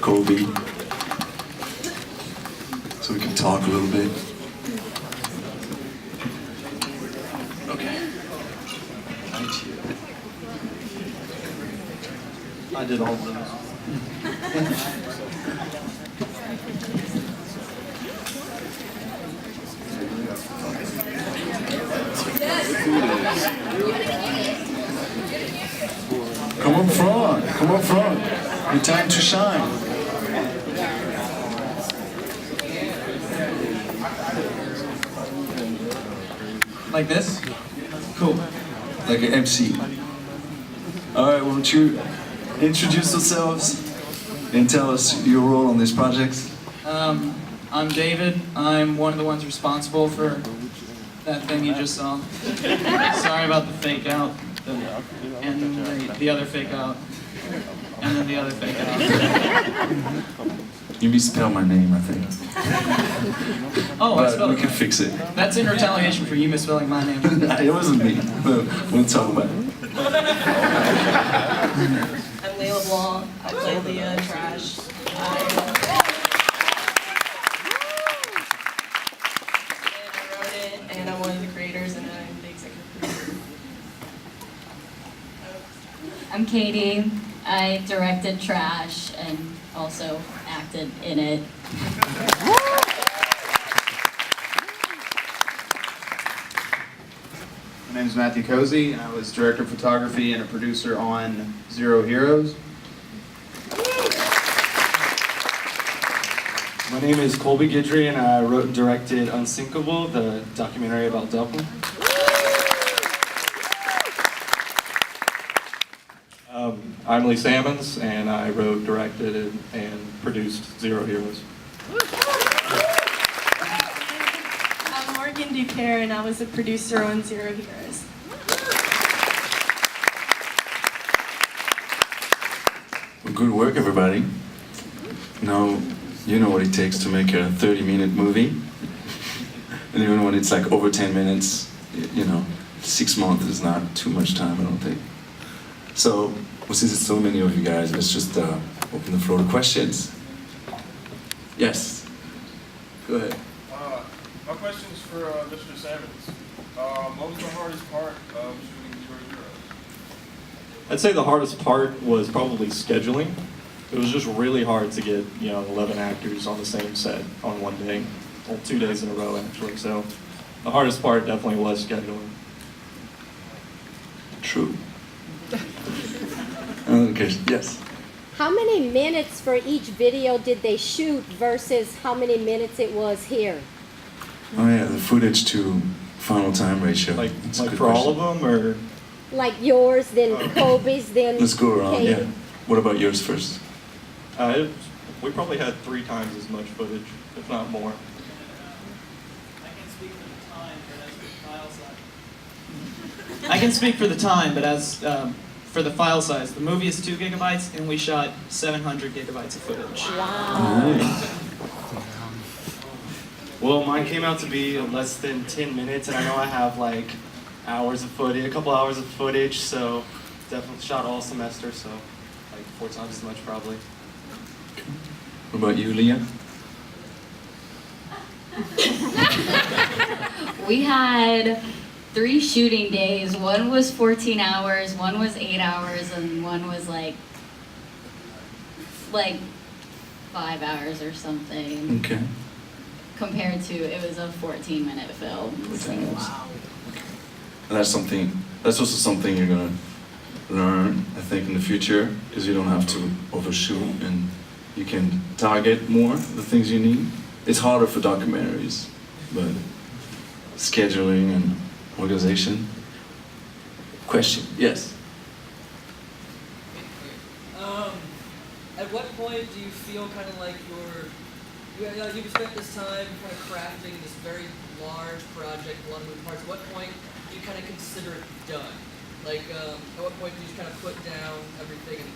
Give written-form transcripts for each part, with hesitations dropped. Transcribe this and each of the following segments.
Colby, so we can talk a little bit. Okay. I did all of those. Come up front, come up front. Your time to shine. Like this? Cool. Like an MC. Alright, won't you introduce yourselves and tell us your role on this project? I'm David. I'm one of the ones responsible for that thing you just saw. Sorry about the fake out. And the other fake out. And then the other fake out. You misspelled my name, I think. Oh, I But spelled we it can right. fix it. That's in retaliation for you misspelling my name. It wasn't me. We'll talk about it. I'm Layla Blanc. I play Leah Trash. I wrote it, and I'm one of the creators, and I'm the executive producer. I'm Katie. I directed Trash and also acted in it. My name is Matthew Cozy, and I was director of photography and a producer on Zero Heroes. My name is Colby Guidry, and I wrote and directed Unsinkable, the documentary about Delphin. I'm Lee Sammons, and I wrote, directed, and produced Zero Heroes. I'm Morgan Dupaire, and I was a producer on Zero Heroes. Well, good work, everybody. Now, you know what it takes to make a 30-minute movie. And even when it's like over 10 minutes, you know, 6 months is not too much time, I don't think. So, well, since it's so many of you guys, let's just open the floor to questions. Yes. Go ahead. My question is for Mr. Sammons. What was the hardest part of shooting Zero Heroes? I'd say the hardest part was probably scheduling. It was just really hard to get, 11 actors on the same set on one day. Well, 2 days in a row, actually. So the hardest part definitely was scheduling. True. Okay, yes. How many minutes for each video did they shoot versus how many minutes it was here? Oh yeah, the footage to final time ratio. Like That's a good for all question. of them, or? Like yours, then Colby's, then Let's go around, Katie? yeah. What about yours first? We probably had 3 times as much footage, if not more. I can speak for the time, but as for the file size, the movie is 2 gigabytes, and we shot 700 gigabytes of footage. Well, mine came out to be less than 10 minutes, and I know I have like hours of footage, a couple hours of footage, so definitely shot all semester, so like 4 times as much probably. What about you, Leah? We had 3 shooting days. One was 14 hours, one was 8 hours, and one was like 5 hours or something. Okay. Compared to, it was a 14-minute film. It's like, wow. And that's also something you're gonna learn, I think, in the future, because you don't have to overshoot and you can target more the things you need. It's harder for documentaries, but scheduling and organization. Question? Yes. At what point do you feel kind of like you've spent this time kind of crafting this very large project, a lot of moving parts. At what point do you kind of consider it done? Like, at what point do you just kind of put down everything and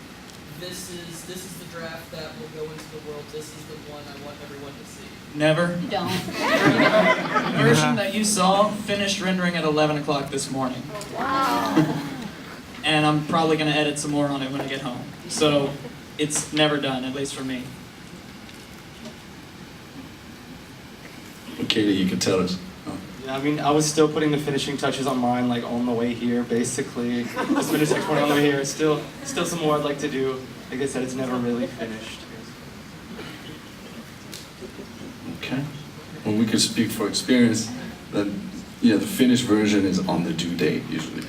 this is the draft that will go into the world. This is the one I want everyone to see. Never. You don't. The version that you saw finished rendering at 11 o'clock this morning. Wow. And I'm probably going to edit some more on it when I get home. So it's never done, at least for me. Katie, you can tell us. Yeah, I mean, I was still putting the finishing touches on mine, like on the way here, basically. Just finished exporting on the way here. Still some more I'd like to do. Like I said, it's never really finished. Okay. Well, we could speak for experience that the finished version is on the due date usually.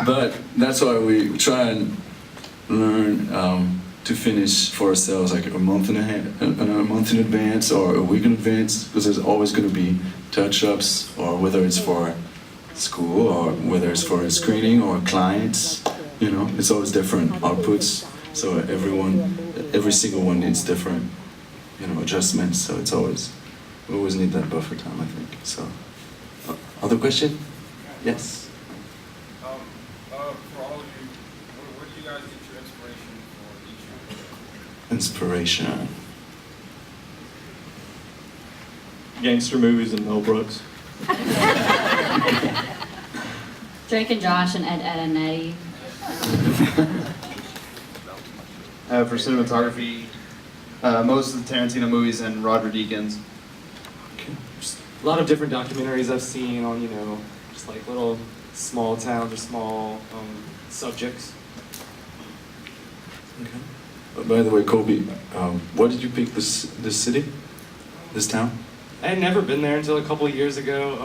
But that's why we try and learn to finish for ourselves like a month in advance or a week in advance, because there's always going to be touch-ups, or whether it's for school or whether it's for a screening or clients. It's always different outputs. So every single one needs different, adjustments. So we always need that buffer time, I think. So, other question? Yes. For all of you, where do you guys get your inspiration for each video? Inspiration. Gangster movies and Mel Brooks. Drake and Josh and Ed, and Eddie. For cinematography, most of the Tarantino movies and Roger Deakins. Just a lot of different documentaries I've seen on, just like little small towns or small subjects. Okay. By the way, Kobe, why did you pick this city, this town? I had never been there until a couple of years ago.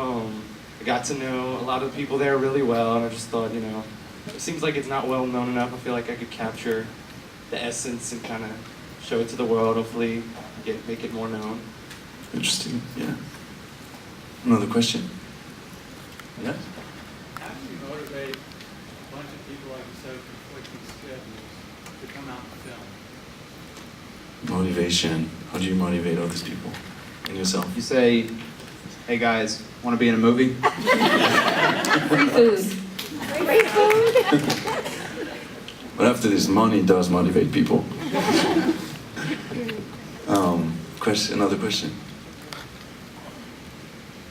I got to know a lot of the people there really well, and I just thought, it seems like it's not well known enough. I feel like I could capture the essence and kind of show it to the world, hopefully make it more known. Interesting, yeah. Another question? Yes? How do you motivate a bunch of people like so conflicting schedules to come out and film? Motivation. How do you motivate all these people and yourself? You say, hey guys, want to be in a movie? Free food. Free food. But after this, money does motivate people. Another question?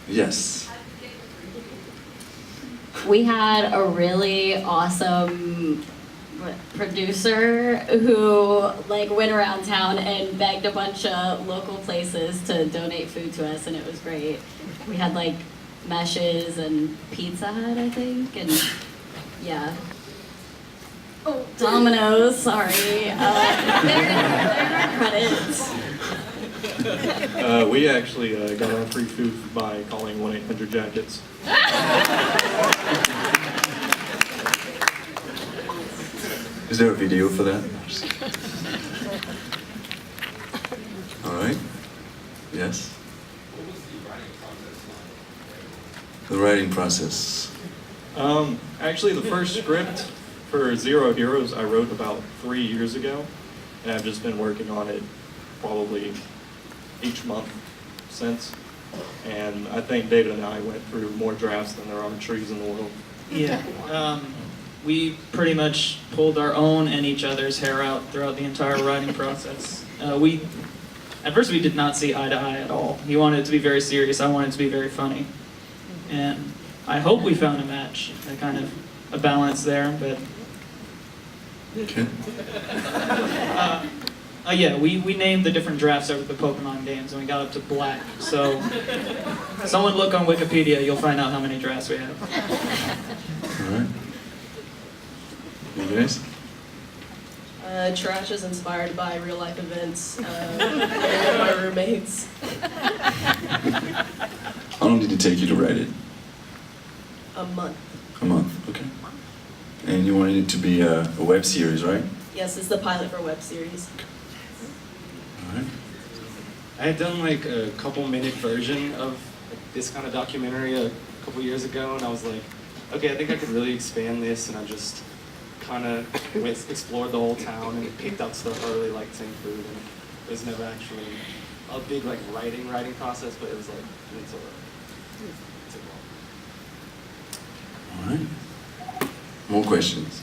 Yes. We had a really awesome producer who went around town and begged a bunch of local places to donate food to us, and it was great. We had meshes and Pizza Hut, I think, and yeah. Oh, Domino's, sorry. They're credits. We actually got our free food by calling 1-800-JACKETS. Is there a video for that? All right. Yes. What was the writing process like? The writing process. Actually, the first script for Zero Heroes I wrote about 3 years ago, and I've just been working on it probably each month since. And I think David and I went through more drafts than there are trees in the world. Yeah. We pretty much pulled our own and each other's hair out throughout the entire writing process. At first we did not see eye to eye at all. He wanted it to be very serious, I wanted it to be very funny. And I hope we found a match, a balance there, but... Okay. Yeah, we named the different drafts over the Pokemon games, and we got up to black. So, someone look on Wikipedia, you'll find out how many drafts we have. All right. You guys? Trash is inspired by real life events and my roommates. How long did it take you to write it? A month. A month, okay. And you wanted it to be a web series, right? Yes, it's the pilot for a web series. All right. I had done like a couple-minute version of this kind of documentary a couple years ago, and I was like, okay, I think I could really expand this, and I just kind of explored the whole town and picked out stuff I really liked seeing food, and it was never actually a big like writing process, but it was like, it took a while. All right. More questions?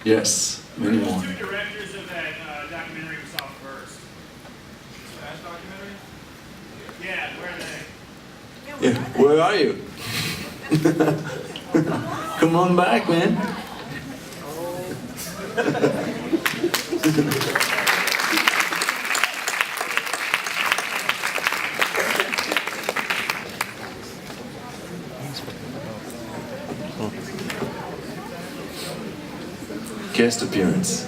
Yes, many more. Who are the two directors of that documentary we saw first? Smash documentary? Yeah, where are they? Yeah, where are you? Come on back, man. Guest appearance.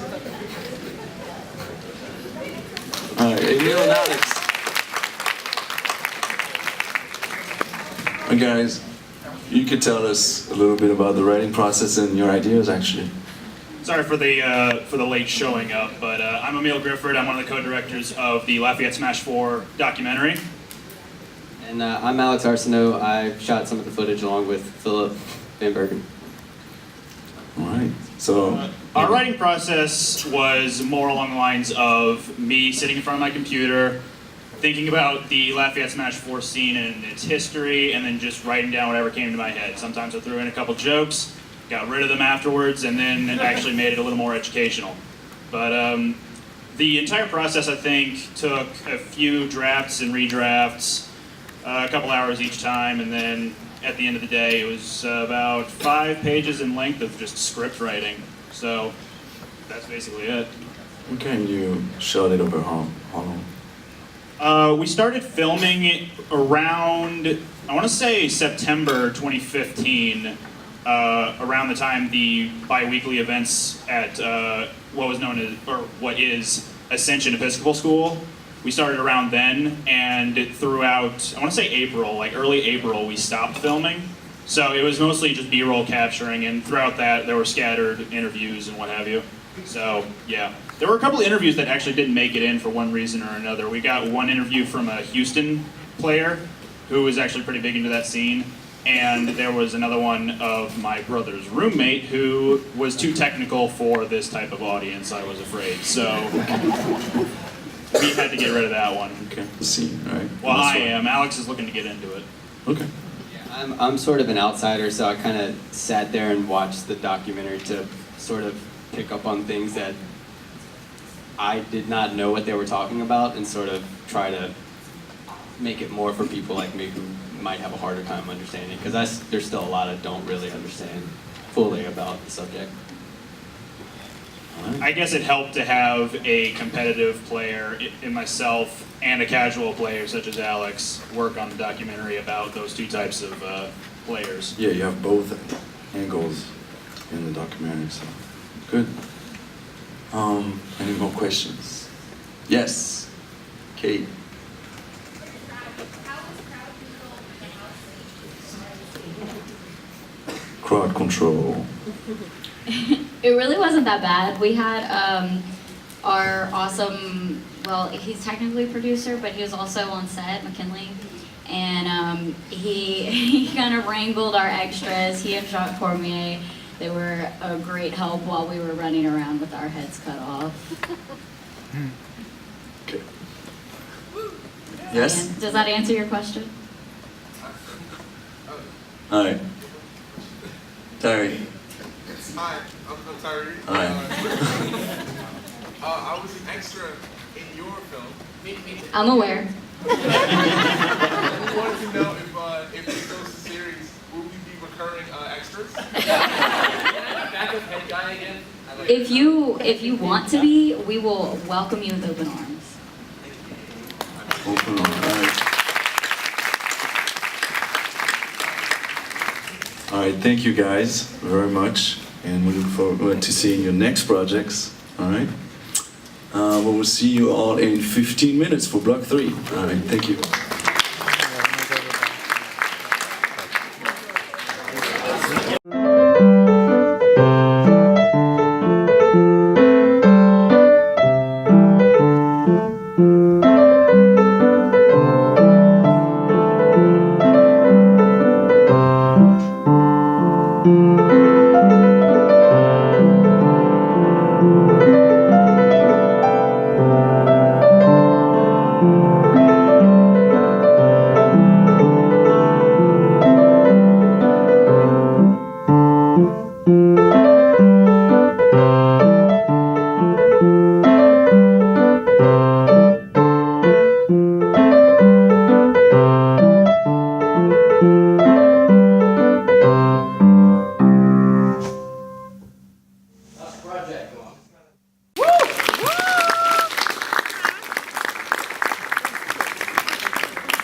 All right, Emil and Alex. Guys, you could tell us a little bit about the writing process and your ideas, actually. Sorry for the late showing up, but I'm Emil Grifford. I'm one of the co-directors of the Lafayette Smash 4 documentary. And I'm Alex Arsenault. I shot some of the footage along with Philip Van Bergen. All right. So our writing process was more along the lines of me sitting in front of my computer, thinking about the Lafayette Smash 4 scene and its history, and then just writing down whatever came to my head. Sometimes I threw in a couple jokes, got rid of them afterwards, and then actually made it a little more educational. But the entire process, I think, took a few drafts and redrafts, a couple hours each time, and then at the end of the day, it was about 5 pages in length of just script writing. So that's basically it. Okay, and you shot it over how long? We started filming it around, I want to say September 2015, around the time the bi-weekly events at what was known as, or what is, Ascension Episcopal School. We started around then, and throughout, I want to say April, like early April, we stopped filming. So it was mostly just B-roll capturing, and throughout that, there were scattered interviews and what have you. So, yeah. There were a couple of interviews that actually didn't make it in for one reason or another. We got one interview from a Houston player who was actually pretty big into that scene. And there was another one of my brother's roommate who was too technical for this type of audience, I was afraid. So we had to get rid of that one. Okay, the scene, all right. Well, I am. Alex is looking to get into it. Okay. I'm sort of an outsider, so I kind of sat there and watched the documentary to sort of pick up on things that I did not know what they were talking about, and sort of try to make it more for people like me who might have a harder time understanding, because there's still a lot I don't really understand fully about the subject. I guess it helped to have a competitive player in myself and a casual player such as Alex work on the documentary about those two types of players. Yeah, you have both angles in the documentary, so good. Any more questions? Yes, Kate. Crowd control. It really wasn't that bad. We had our awesome, well, he's technically a producer, but he was also on set, McKinley. And he kind of wrangled our extras. He and Jacques Cormier, they were a great help while we were running around with our heads cut off. Okay. Yes? And does that answer your question? All right. Terry. Hi, I'm Tyree. Hi. I was an extra in your film. I'm aware. We wanted to know if this goes to series, will we be recurring extras? Backup head guy again? If you want to be, we will welcome you with open arms. Open arms. All right, thank you guys very much, and we look forward to seeing your next projects. All right. We will see you all in 15 minutes for block 3. All right, thank you.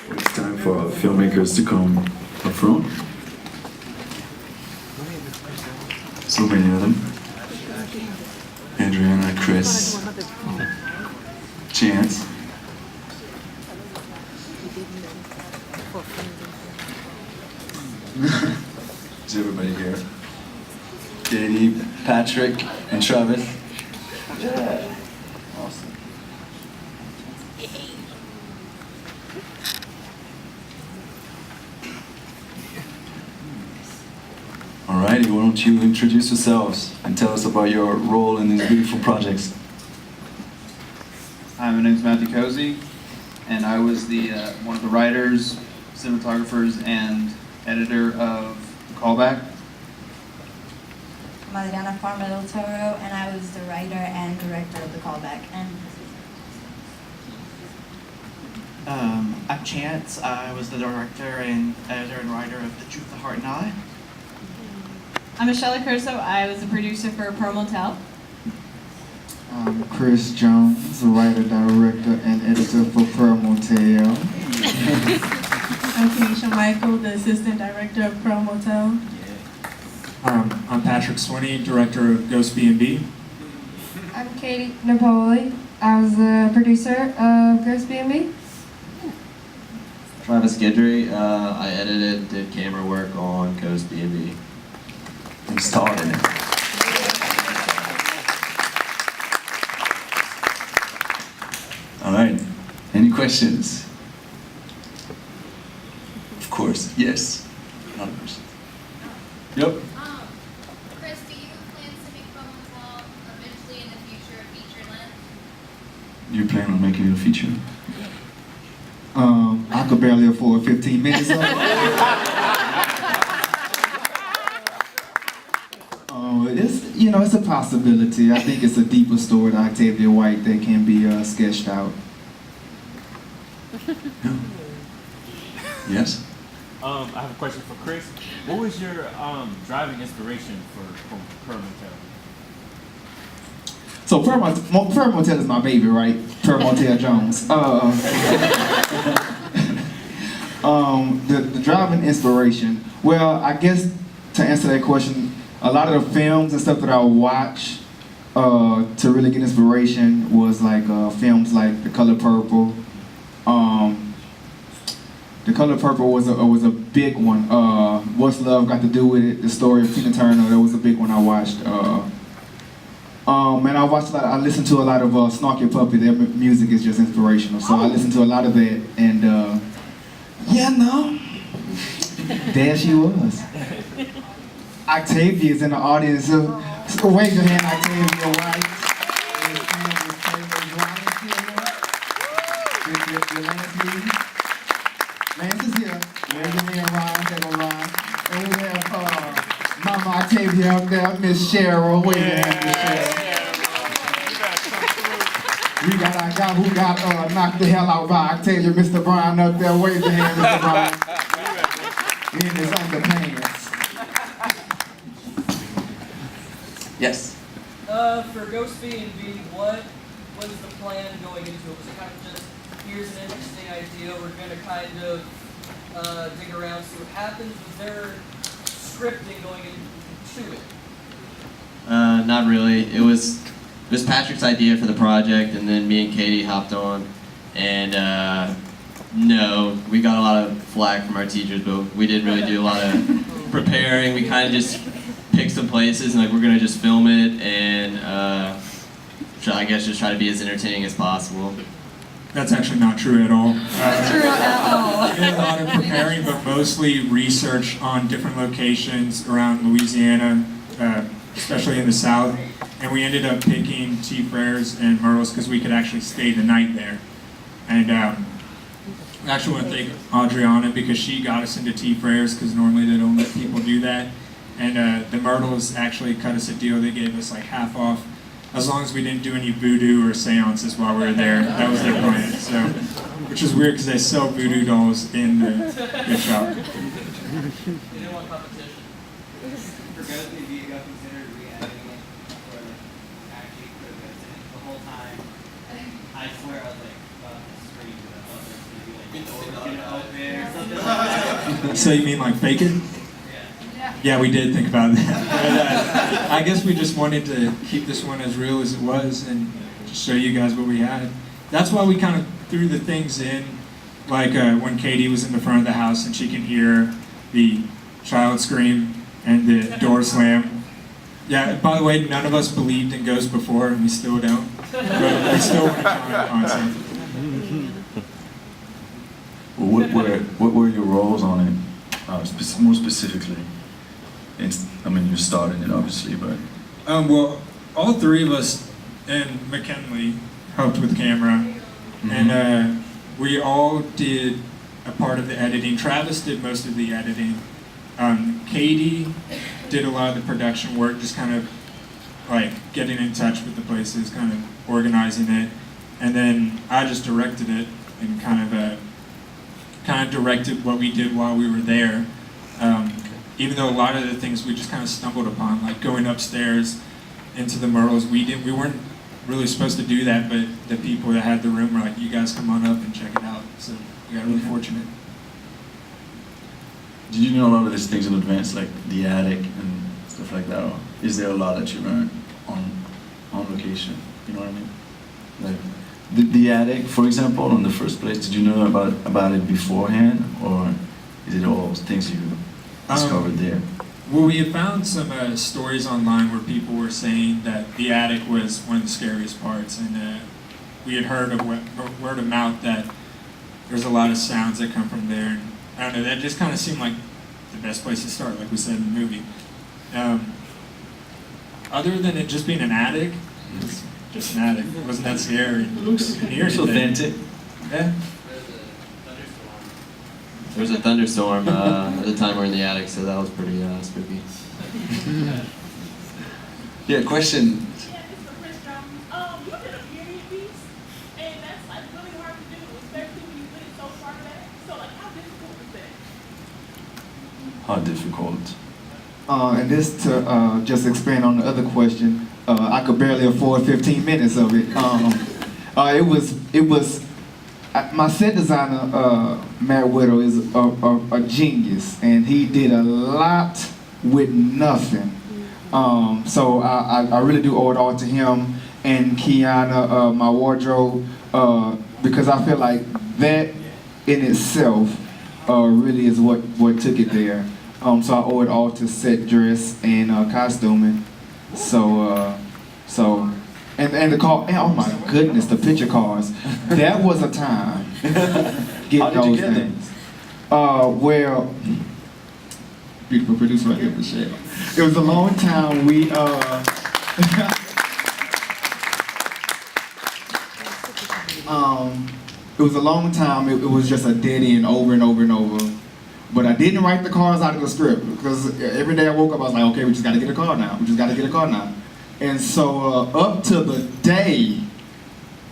It's time for our filmmakers to come up front. So many of them. Adriana, Chris, Chance. Is everybody here? Katie, Patrick, and Travis. Yeah. Awesome. Alrighty, why don't you introduce yourselves and tell us about your role in these beautiful projects. Hi, my name's Matthew Cozy, and I was the one of the writers, cinematographers, and editor of Callback. I'm Adriana Farmer del Toro, and I was the writer and director of the Callback. And I'm Chance. I was the director and editor and writer of The Truth, the Heart, and I. I'm Michelle Curso. I was a producer for Pearl Motel. I'm Chris Jones, the writer, director, and editor for Pearl Motel. I'm Kenisha Michael, the assistant director of Pearl Motel. I'm Patrick Swinney, director of Ghost B&B. I'm Katie Napoli. I was the producer of Ghost B&B. Travis Guidry, I edited, did camera work on Ghost B&B. I'm starred in it. All right. Any questions? Of course. Yes. Not a question. Yep. Chris, do you plan to make Pearl Motel eventually in the future a feature length? You plan on making it a feature? I could barely afford 15 minutes of it. It's a possibility. I think it's a deeper story to Octavia White that can be sketched out. Yes? I have a question for Chris. What was your driving inspiration for Pearl Motel? So Pearl Motel is my baby, right? Pearl Motel Jones. The driving inspiration. Well, I guess to answer that question, a lot of the films and stuff that I watch to really get inspiration was like films like The Color Purple. The Color Purple was a big one. What's Love Got to Do with It? The story of Tina Turner. That was a big one I watched. And I listened to a lot of Snarky Puppy. Their music is just inspirational. So I listened to a lot of that, and there she was. Octavia is in the audience. So wave your hand, Octavia White. Lance is here. Wave your hand, Ryan. There go Ryan. And we have Mama Octavia up there, Miss Cheryl. Wave your hand, Miss Cheryl. We got our guy who got knocked the hell out by Octavia, Mr. Brian up there. Wave your hand, Mr. Brian. In his underpants. Yes. For Ghost B&B, what was the plan going into it? Was it kind of just, here's an interesting idea, we're going to kind of dig around, see what happens? Was there scripting going into it? Not really. It was it was Patrick's idea for the project, and then me and Katie hopped on, and no, we got a lot of flack from our teachers, but we didn't really do a lot of preparing. We kind of just picked some places and like we're gonna just film it and I guess just try to be as entertaining as possible. That's actually not true at all. True at all. We did a lot of preparing, but mostly research on different locations around Louisiana, especially in the South. And we ended up picking Tea Freres and Myrtles because we could actually stay the night there. And I actually want to thank Adriana because she got us into Tea Freres because normally they don't let people do that. And the Myrtles actually cut us a deal. They gave us like half off as long as we didn't do any voodoo or seances while we were there. That was their plan. So, which is weird because they sell voodoo dolls in the shop. You didn't want competition. For Ghost Baby, you got considered re-editing it or like actually put Ghost in it the whole time. I swear I was like, scream, but I thought there was gonna be like open or something like that. So you mean like fake it? Yeah, we did think about that. But, I guess we just wanted to keep this one as real as it was and just show you guys what we had. That's why we kind of threw the things in, like when Katie was in the front of the house and she can hear the child scream and the door slam. Yeah, by the way, none of us believed in ghosts before, and we still don't. But we still want to try the concept. Well, what were your roles on it, more specifically? I mean, you started it obviously, but Well, all three of us and McKinley helped with camera, and we all did a part of the editing. Travis did most of the editing. Katie did a lot of the production work, just kind of like getting in touch with the places, kind of organizing it, and then I just directed it and kind of directed what we did while we were there. Even though a lot of the things we just kind of stumbled upon, like going upstairs into the Myrtles, we weren't really supposed to do that, but the people that had the room were like, you guys come on up and check it out. So we got really fortunate. did you know a lot of these things in advance, like the attic and stuff like that? Or is there a lot that you learned on location? You know what I mean? Like the attic, for example, in the first place, did you know about it beforehand, or is it all things you discovered there? Well, we had found some stories online where people were saying that the attic was one of the scariest parts, and we had heard of word of mouth that there's a lot of sounds that come from there, and I don't know, that just kind of seemed like the best place to start, like we said in the movie. Other than it just being an attic, it's just an attic. It wasn't that scary. It looks authentic. Yeah. There was a thunderstorm at the time we were in the attic, so that was pretty spooky. Yeah, question. Yeah, this is for Chris Jones. You did a period piece, and that's like really hard to do, especially when you put it so far back. So like, how difficult was that? How difficult? And this to just expand on the other question, I could barely afford 15 minutes of it. It was. My set designer, Matt Widow, is a genius, and he did a lot with nothing. So I really do owe it all to him and Kiana, my wardrobe, because I feel like that in itself really is what took it there. So I owe it all to set dress and costuming. And the car, oh my goodness, the picture cars. That was a time getting How did you those get them? things. Well, beautiful producer right here, Michelle. It was a long time it was a long time, it was just a dead end over and over and over. But I didn't write the cars out of the script because every day I woke up, I was like, okay, we just gotta get a car now. We just gotta get a car now. And so up to the day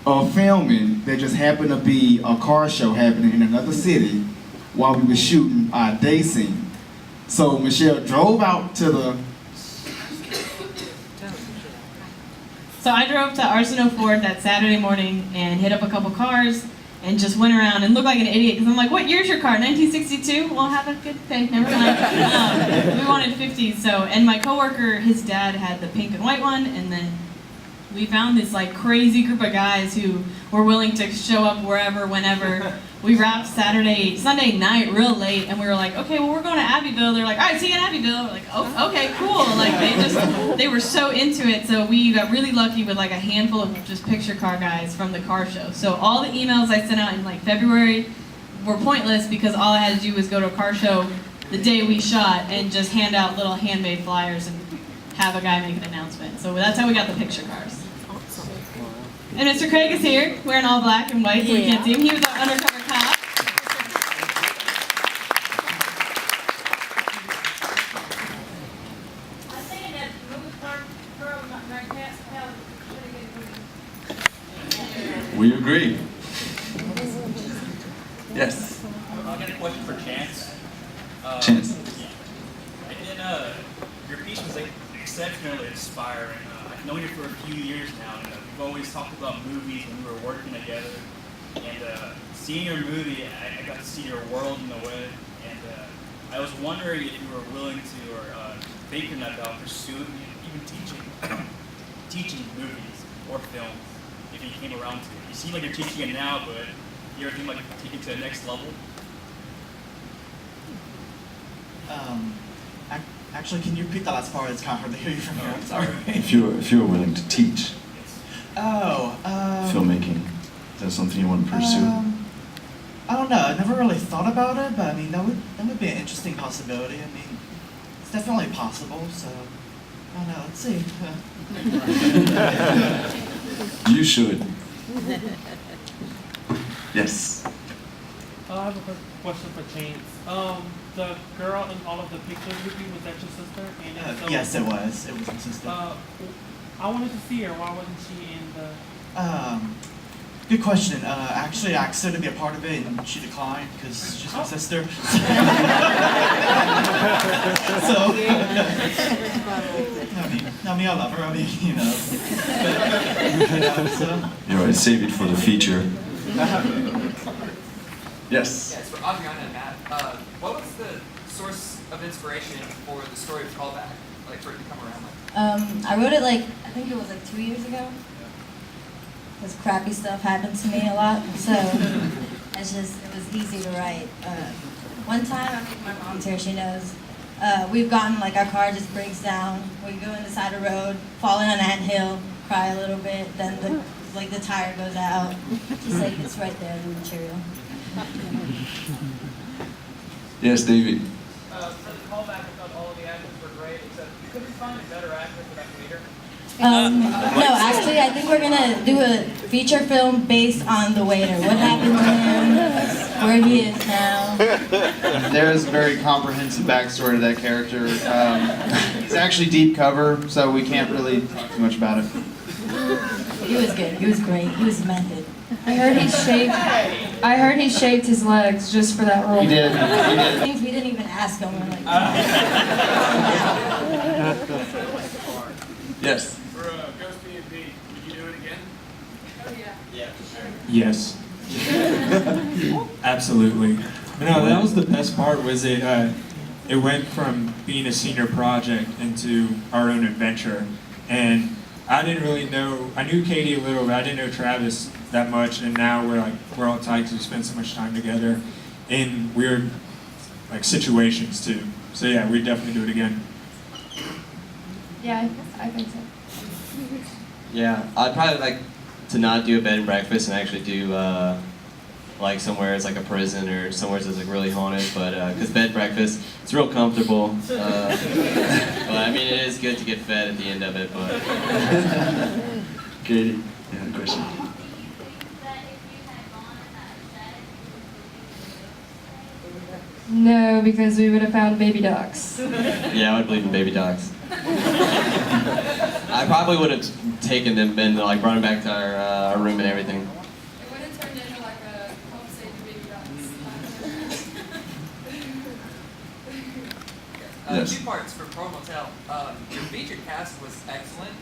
of filming, there just happened to be a car show happening in another city while we were shooting our day scene. So Michelle drove out to the... So I drove to Arsenal Ford that Saturday morning and hit up a couple cars and just went around and looked like an idiot because I'm like, what year's your car? 1962? Well, have a good day, never mind. We wanted 50s, so, and my coworker, his dad had the pink and white one, and then we found this like crazy group of guys who were willing to show up wherever, whenever. We wrapped Sunday night real late, and we were like, okay, well, we're going to Abbeville. They're like, all right, see you in Abbeville. We're like, oh, okay, cool. Like they were so into it. So we got really lucky with like a handful of just picture car guys from the car show. So all the emails I sent out in like February were pointless because all I had to do was go to a car show the day we shot and just hand out little handmade flyers and have a guy make an announcement. So that's how we got the picture cars. And Mr. Craig is here, wearing all black and white, so we can't see him. He was our undercover cop. We agree. Yes. I got a question for Chance. Chance. And then your piece was like exceptionally inspiring. I've known you for a few years now, and we've always talked about movies when we were working together. And seeing your movie, I got to see your world in a way. And I was wondering if you were willing to, or thinking about pursuing, even teaching movies or films, if you came around to it. You seem like you're teaching it now, but you ever think like taking it to the next level? Actually, can you repeat the last part? It's kind of hard to hear you from here. I'm sorry. If you were willing to teach filmmaking, is that something you want to pursue? I don't know. I never really thought about it, but I mean that would be an interesting possibility. I mean, it's definitely possible. So I don't know. Let's see. You should. Yes. I have a question for Chance. The girl in all of the pictures with you, was that your sister? And if so, yes, it was. It was my sister. I wanted to see her. Why wasn't she in the... Good question. Actually, I asked her to be a part of it, and she declined because she's my sister. So, I love her. I mean, you know. So. You're right. Save it for the feature. Yes. Yes, for Adriana and Matt. What was the source of inspiration for the story of Callback, like for it to come around? I wrote it I think it was 2 years ago. Because crappy stuff happened to me a lot, so it was easy to write. One time, I think my mom's here, she knows, we've gotten, our car just breaks down, we go in the side of the road, fall in an anthill, cry a little bit, then the tire goes out. Just it's right there in the material. Yes, David. For the callback, I thought all of the actors were great, except you couldn't find a better actor for that waiter. No, actually, I think we're gonna do a feature film based on the waiter. What happened to him, where he is now. There is a very comprehensive backstory to that character. It's actually deep cover, so we can't really talk too much about it. He was good. He was great. He was method. I heard he shaved his legs just for that role. He did. He did. Things we didn't even ask him. We're Yes. For Ghost B&B, would you do it again? Oh yeah. Yeah, for sure. Yes. Absolutely. No, that was the best part. Was it went from being a senior project into our own adventure, and I didn't really know. I knew Katie a little, but I didn't know Travis that much. And now we're all tight because we spend so much time together in weird situations too. So yeah, we'd definitely do it again. Yeah, I think so. Yeah, I'd probably like to not do a bed and breakfast and actually do somewhere it's like a prison or somewhere that's really haunted. But because bed and breakfast, it's real comfortable. But I mean, it is good to get fed at the end of it. But Katie, you had a question. No, because we would have found baby ducks. yeah, I would believe in baby dogs. I probably would have taken them and brought them back to our room and everything. It would have turned into a home safe baby ducks. Yes. 2 parts for Pro Motel. Your featured cast was excellent.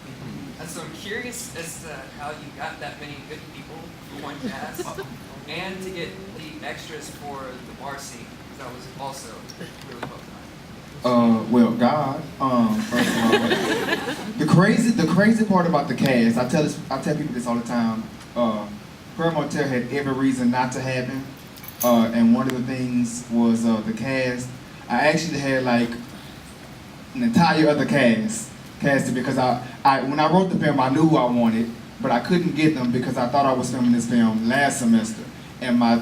And so I'm curious as to how you got that many good people for one cast, and to get the extras for the bar scene. That was also really well done. Well, God. First of all, the crazy part about the cast, I tell people this all the time. Prayer Motel had every reason not to happen, and one of the things was the cast. I actually had like an entire other casted because when I wrote the film, I knew who I wanted, but I couldn't get them because I thought I was filming this film last semester, and my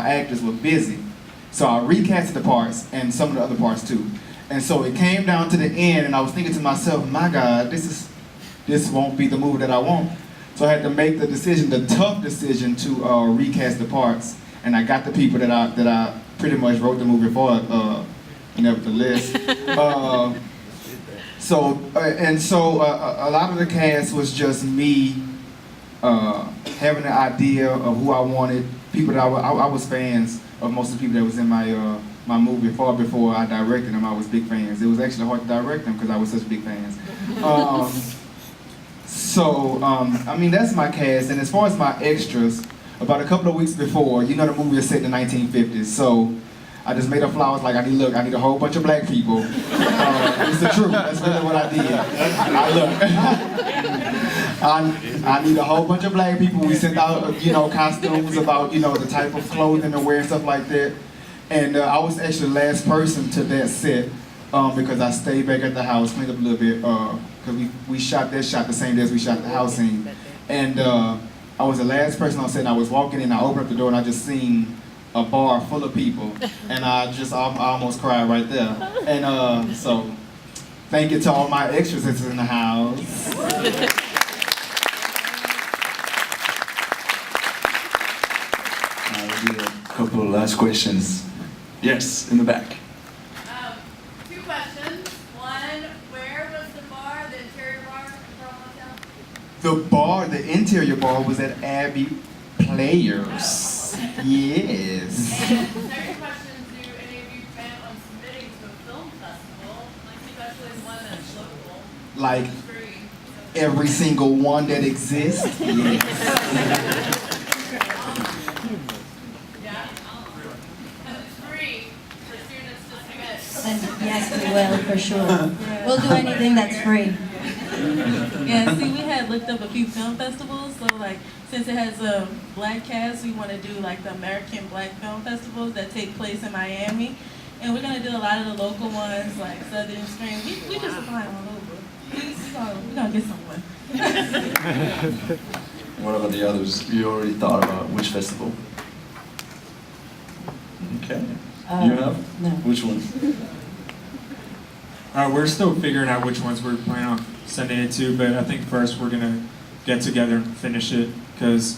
actors were busy. So I recasted the parts and some of the other parts too. And so it came down to the end, and I was thinking to myself, my God, this won't be the movie that I want. So I had to make the tough decision to recast the parts, and I got the people that I pretty much wrote the movie for, nevertheless. So a lot of the cast was just me having an idea of who I wanted, people that I was fans of most of the people that was in my movie far before I directed them. I was big fans. It was actually hard to direct them because I was such big fans. I mean, that's my cast. And as far as my extras, about a couple of weeks before, the movie is set in the 1950s, so I just made up flowers like, I need a whole bunch of black people. It's the truth, that's really what I did. I need a whole bunch of black people. We sent out, costumes about, the type of clothing to wear and stuff like that. And I was actually the last person to that set because I stayed back at the house, cleaned up a little bit, because we shot that shot the same day as we shot the house scene. And I was the last person on set, and I was walking in, I opened up the door, and I just seen a bar full of people, and I almost cried right there. And so, thank you to all my extras that's in the house. I'll do a couple of last questions. Yes, in the back. 2 questions. One, where was the bar, the interior bar for a hotel? The interior bar was at Abbey Players. Yes. And second question, do any of you plan on submitting to a film festival, especially one that's local? Like every single one that exists? Yes. Yeah? And it's free for students to submit. And yes, we will, for sure. We'll do anything that's free. Yeah, see, we had looked up a few film festivals, so like, since it has a black cast, we want to do like the American Black Film Festivals that take place in Miami. And we're going to do a lot of the local ones, like Southern Screen. We just apply all over. We're going to get someone. What about the others? You already thought about which festival? Okay. You have? No. Which one? We're still figuring out which ones we're planning on sending it to, but I think first we're gonna get together and finish it because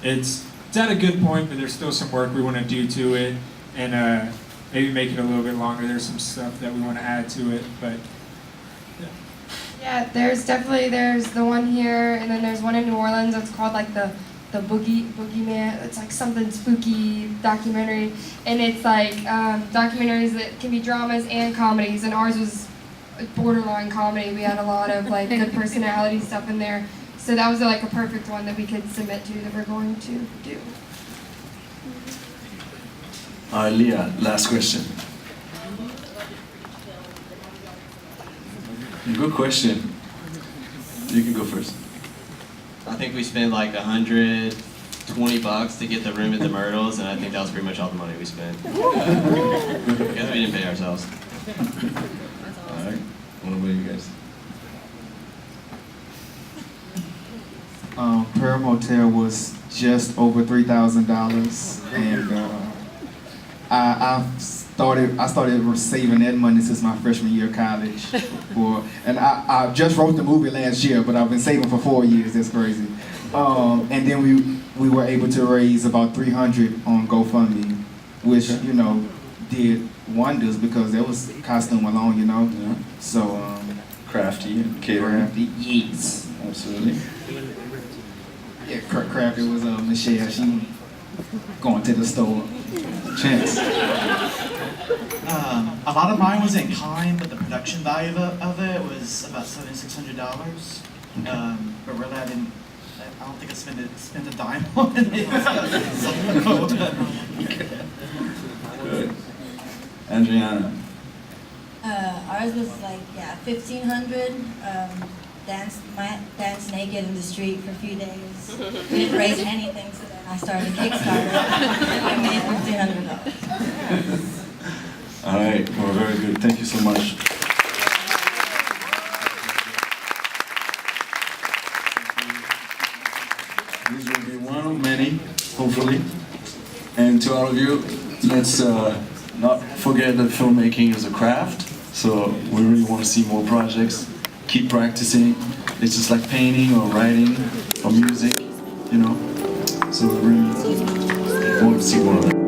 it's at a good point, but there's still some work we want to do to it, and maybe make it a little bit longer. There's some stuff that we want to add to it, but Yeah, there's the one here, and then there's one in New Orleans that's called like the Boogeyman. It's like something spooky documentary, and it's like documentaries that can be dramas and comedies, and ours was borderline comedy. We had a lot of like good personality stuff in there, so that was like a perfect one that we could submit to that we're going to do. Leah, last question. Good question. You can go first. I think we spent like $120 to get the room at the Myrtles, and I think that was pretty much all the money we spent. Because we didn't pay ourselves. Alright, what about you guys? Per motel was just over $3,000, and I started saving that money since my freshman year of college. And I just wrote the movie last year, but I've been saving for 4 years. That's crazy. And then we were able to raise about $300 on GoFundMe, which did wonders because there was costume alone, Yeah. So Crafty and catering. Crafty, yes, Absolutely. yeah. Crafty was Michelle. She going to the store. Chance. A lot of mine was in kind, but the production value of it was about $7,600. But really, I don't think I spent a dime on it. Good. Adriana. Ours was like, yeah, 1,500. Danced naked in the street for a few days. We didn't raise anything, so then I started a Kickstarter. I made $1,500. All right, well, very good. Thank you so much. This will be one of many, hopefully. And to all of you, let's not forget that filmmaking is a craft. So we really want to see more projects. Keep practicing. It's just like painting or writing or music, you know. So we really want to see more of that.